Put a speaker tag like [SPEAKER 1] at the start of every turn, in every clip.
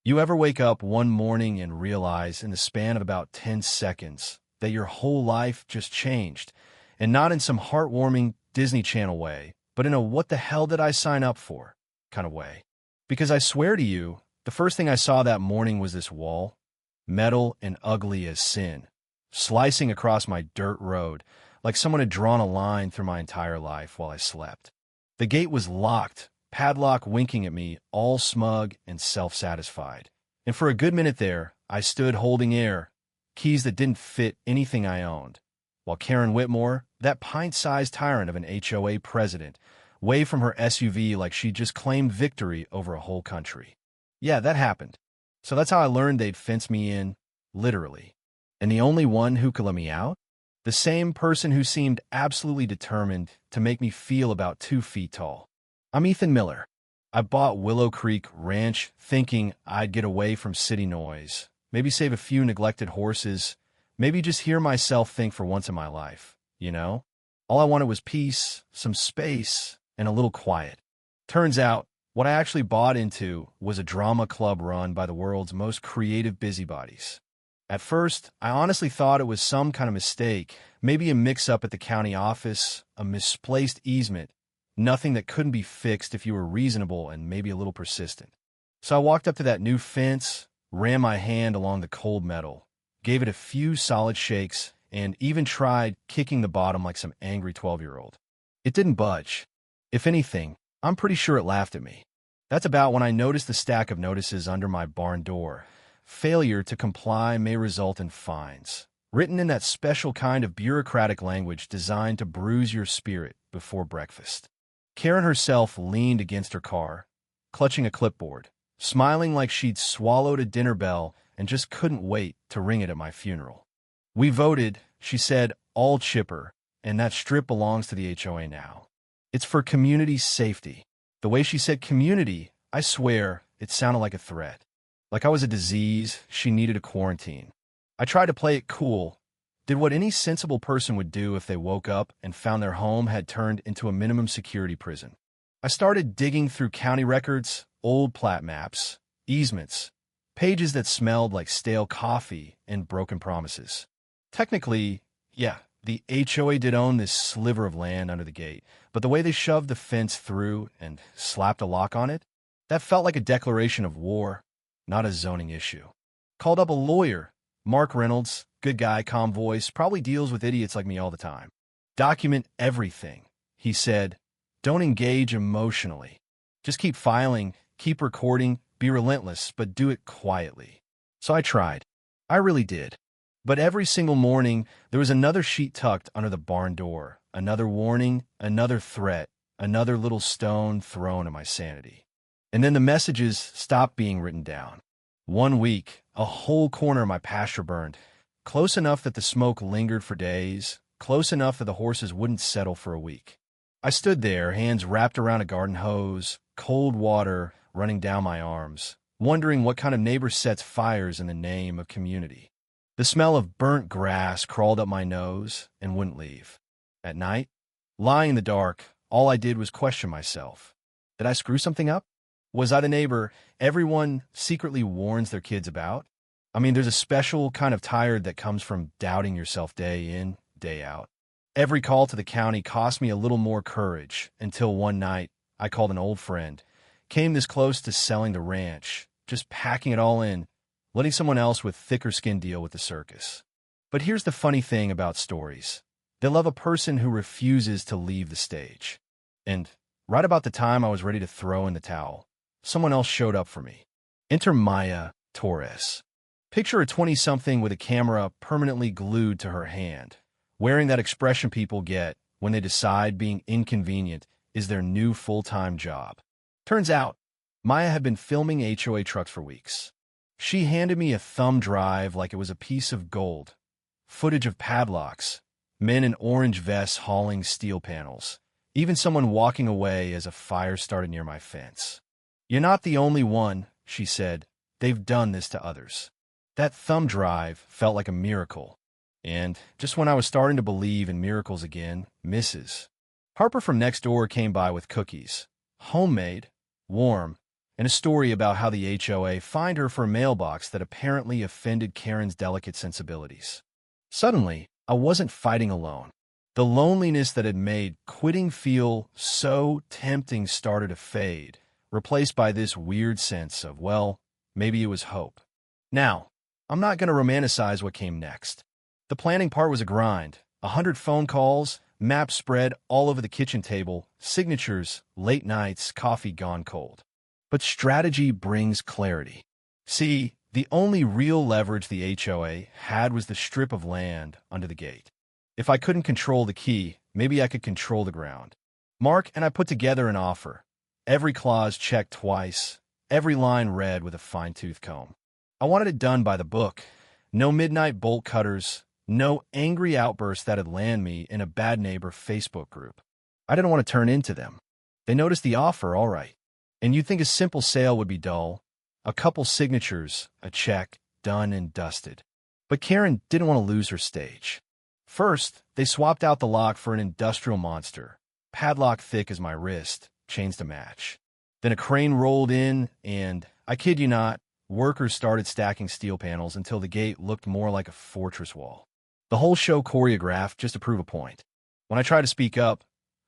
[SPEAKER 1] You ever wake up one morning and realize in the span of about 10 seconds that your whole life just changed? And not in some heartwarming Disney Channel way, but in a what the hell did I sign up for kind of way. Because I swear to you, the first thing I saw that morning was this wall, metal and ugly as sin, slicing across my dirt road like someone had drawn a line through my entire life while I slept. The gate was locked, padlock winking at me, all smug and self-satisfied. And for a good minute there, I stood holding air, keys that didn't fit anything I owned, while Karen Whitmore, that pint-sized tyrant of an HOA president, waved from her SUV like she'd just claimed victory over a whole country. Yeah, that happened. So that's how I learned they'd fence me in, literally. And the only one who could let me out? The same person who seemed absolutely determined to make me feel about 2 feet tall. I'm Ethan Miller. I bought Willow Creek Ranch thinking I'd get away from city noise, maybe save a few neglected horses, maybe just hear myself think for once in my life, you know? All I wanted was peace, some space, and a little quiet. Turns out, what I actually bought into was a drama club run by the world's most creative busybodies. At first, I honestly thought it was some kind of mistake, maybe a mix-up at the county office, a misplaced easement, nothing that couldn't be fixed if you were reasonable and maybe a little persistent. So I walked up to that new fence, ran my hand along the cold metal, gave it a few solid shakes, and even tried kicking the bottom like some angry 12-year-old. It didn't budge. If anything, I'm pretty sure it laughed at me. That's about when I noticed the stack of notices under my barn door. Failure to comply may result in fines, written in that special kind of bureaucratic language designed to bruise your spirit before breakfast. Karen herself leaned against her car, clutching a clipboard, smiling like she'd swallowed a dinner bell and just couldn't wait to ring it at my funeral. "We voted," she said, all chipper, "and that strip belongs to the HOA now. It's for community safety." The way she said community, I swear, it sounded like a threat. Like I was a disease she needed a quarantine. I tried to play it cool, did what any sensible person would do if they woke up and found their home had turned into a minimum security prison. I started digging through county records, old plat maps, easements, pages that smelled like stale coffee and broken promises. Technically, yeah, the HOA did own this sliver of land under the gate, but the way they shoved the fence through and slapped a lock on it, that felt like a declaration of war, not a zoning issue. Called up a lawyer, Mark Reynolds, good guy, calm voice, probably deals with idiots like me all the time. "Document everything," he said. "Don't engage emotionally. Just keep filing, keep recording, be relentless, but do it quietly." So I tried. I really did. But every single morning, there was another sheet tucked under the barn door, another warning, another threat, another little stone thrown at my sanity. And then the messages stopped being written down. One week, a whole corner of my pasture burned, close enough that the smoke lingered for days, close enough that the horses wouldn't settle for a week. I stood there, hands wrapped around a garden hose, cold water running down my arms, wondering what kind of neighbor sets fires in the name of community. The smell of burnt grass crawled up my nose and wouldn't leave. At night, lying in the dark, all I did was question myself. Did I screw something up? Was I the neighbor everyone secretly warns their kids about? I mean, there's a special kind of tired that comes from doubting yourself day in, day out. Every call to the county cost me a little more courage until one night I called an old friend, came this close to selling the ranch, just packing it all in, letting someone else with thicker skin deal with the circus. But here's the funny thing about stories. They love a person who refuses to leave the stage. And right about the time I was ready to throw in the towel, someone else showed up for me. Enter Maya Torres. Picture a 20-something with a camera permanently glued to her hand, wearing that expression people get when they decide being inconvenient is their new full-time job. Turns out, Maya had been filming HOA trucks for weeks. She handed me a thumb drive like it was a piece of gold, footage of padlocks, men in orange vests hauling steel panels, even someone walking away as a fire started near my fence. "You're not the only one," she said. "They've done this to others." That thumb drive felt like a miracle. And just when I was starting to believe in miracles again, Mrs. Harper from next door came by with cookies. Homemade, warm, and a story about how the HOA fined her for a mailbox that apparently offended Karen's delicate sensibilities. Suddenly, I wasn't fighting alone. The loneliness that had made quitting feel so tempting started to fade, replaced by this weird sense of, well, maybe it was hope. Now, I'm not going to romanticize what came next. The planning part was a grind. 100 phone calls, maps spread all over the kitchen table, signatures, late nights, coffee gone cold. But strategy brings clarity. See, the only real leverage the HOA had was the strip of land under the gate. If I couldn't control the key, maybe I could control the ground. Mark and I put together an offer. Every clause checked twice, every line read with a fine-tooth comb. I wanted it done by the book. No midnight bolt cutters, no angry outbursts that'd land me in a bad neighbor Facebook group. I didn't want to turn into them. They noticed the offer, all right. And you'd think a simple sale would be dull. A couple signatures, a check, done and dusted. But Karen didn't want to lose her stage. First, they swapped out the lock for an industrial monster, padlock thick as my wrist, chains to match. Then a crane rolled in and, I kid you not, workers started stacking steel panels until the gate looked more like a fortress wall. The whole show choreographed just to prove a point. When I tried to speak up,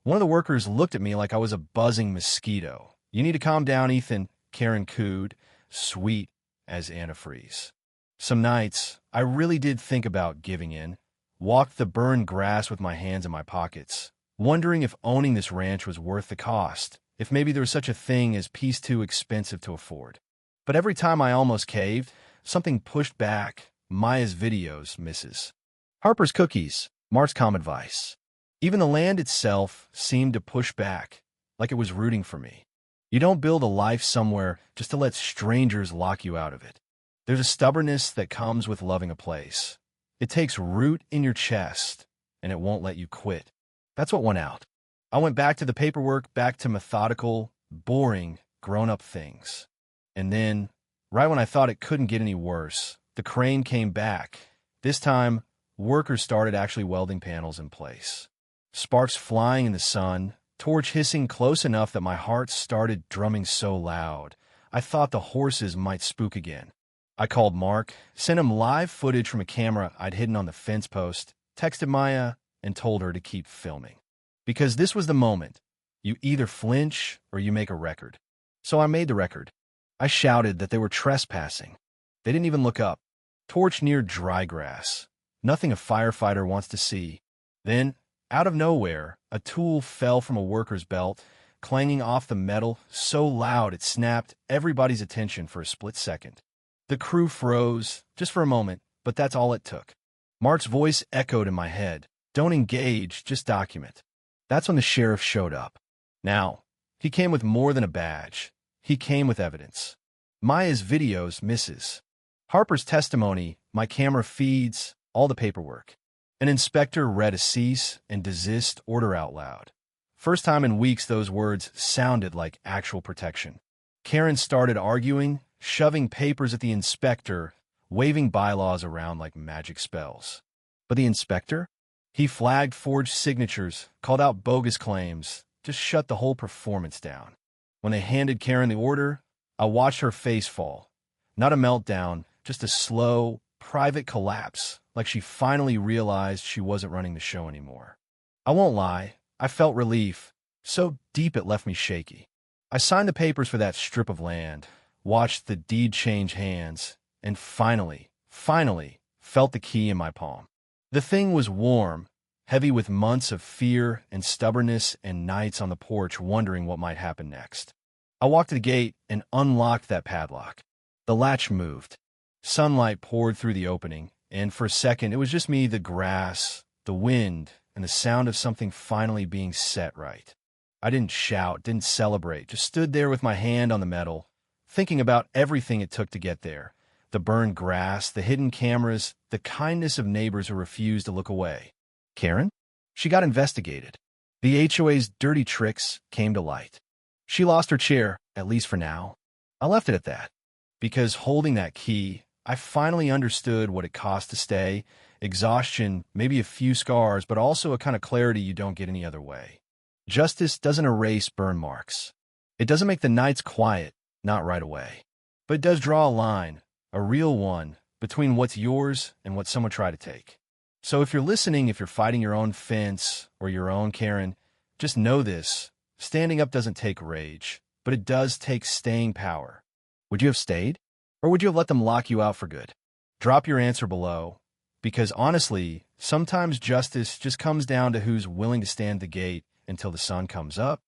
[SPEAKER 1] one of the workers looked at me like I was a buzzing mosquito. "You need to calm down, Ethan," Karen cooed, sweet as antifreeze. Some nights, I really did think about giving in, walked the burned grass with my hands in my pockets, wondering if owning this ranch was worth the cost, if maybe there was such a thing as peace too expensive to afford. But every time I almost caved, something pushed back. Maya's videos, Mrs. Harper's cookies, Mark's calm advice. Even the land itself seemed to push back, like it was rooting for me. You don't build a life somewhere just to let strangers lock you out of it. There's a stubbornness that comes with loving a place. It takes root in your chest, and it won't let you quit. That's what went out. I went back to the paperwork, back to methodical, boring, grown-up things. And then, right when I thought it couldn't get any worse, the crane came back. This time, workers started actually welding panels in place. Sparks flying in the sun, torch hissing close enough that my heart started drumming so loud, I thought the horses might spook again. I called Mark, sent him live footage from a camera I'd hidden on the fence post, texted Maya, and told her to keep filming. Because this was the moment. You either flinch or you make a record. So I made the record. I shouted that they were trespassing. They didn't even look up. Torch near dry grass. Nothing a firefighter wants to see. Then, out of nowhere, a tool fell from a worker's belt, clanging off the metal so loud it snapped everybody's attention for a split second. The crew froze, just for a moment, but that's all it took. Mark's voice echoed in my head. "Don't engage, just document." That's when the sheriff showed up. Now, he came with more than a badge. He came with evidence. Maya's videos, Mrs. Harper's testimony, my camera feeds, all the paperwork. An inspector read a cease and desist order out loud. First time in weeks those words sounded like actual protection. Karen started arguing, shoving papers at the inspector, waving bylaws around like magic spells. But the inspector? He flagged forged signatures, called out bogus claims, just shut the whole performance down. When they handed Karen the order, I watched her face fall. Not a meltdown, just a slow, private collapse, like she finally realized she wasn't running the show anymore. I won't lie, I felt relief, so deep it left me shaky. I signed the papers for that strip of land, watched the deed change hands, and finally felt the key in my palm. The thing was warm, heavy with months of fear and stubbornness and nights on the porch wondering what might happen next. I walked to the gate and unlocked that padlock. The latch moved. Sunlight poured through the opening, and for a second it was just me, the grass, the wind, and the sound of something finally being set right. I didn't shout, didn't celebrate, just stood there with my hand on the metal, thinking about everything it took to get there. The burned grass, the hidden cameras, the kindness of neighbors who refused to look away. Karen? She got investigated. The HOA's dirty tricks came to light. She lost her chair, at least for now. I left it at that. Because holding that key, I finally understood what it cost to stay. Exhaustion, maybe a few scars, but also a kind of clarity you don't get any other way. Justice doesn't erase burn marks. It doesn't make the nights quiet, not right away. But it does draw a line, a real one, between what's yours and what someone tried to take. So if you're listening, if you're fighting your own fence or your own Karen, just know this. Standing up doesn't take rage, but it does take staying power. Would you have stayed? Or would you have let them lock you out for good? Drop your answer below, because honestly, sometimes justice just comes down to who's willing to stand the gate until the sun comes up.